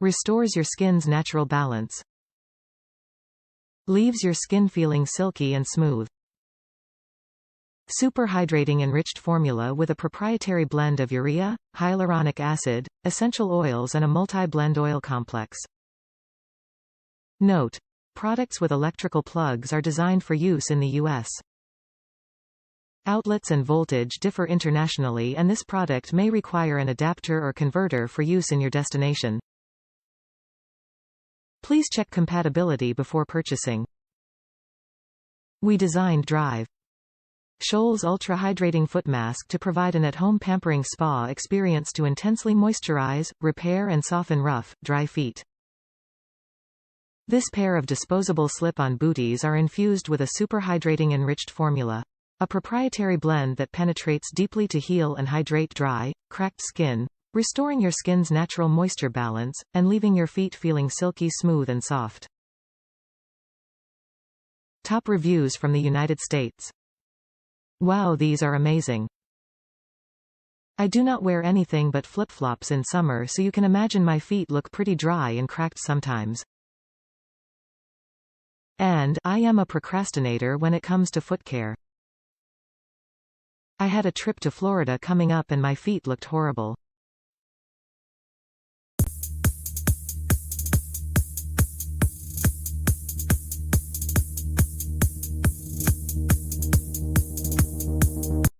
Restores your skin's natural balance. Leaves your skin feeling silky and smooth. Super-hydrating enriched formula with a proprietary blend of urea, hyaluronic acid, essential oils and a multi-blend oil complex. Note: products with electrical plugs are designed for use in the U.S. Outlets and voltage differ internationally, and this product may require an adapter or converter for use in your destination. Please check compatibility before purchasing. We designed Drive. Scholl's Ultra Hydrating Foot Mask to provide an at-home pampering spa experience to intensely moisturize, repair and soften rough, dry feet. This pair of disposable slip-on booties are infused with a super-hydrating enriched formula. A proprietary blend that penetrates deeply to heal and hydrate dry, cracked skin, restoring your skin's natural moisture balance, and leaving your feet feeling silky smooth and soft. Top reviews from the United States. Wow, these are amazing. I do not wear anything but flip-flops in summer, so you can imagine my feet look pretty dry and cracked sometimes. And I am a procrastinator when it comes to foot care. I had a trip to Florida coming up and my feet looked horrible.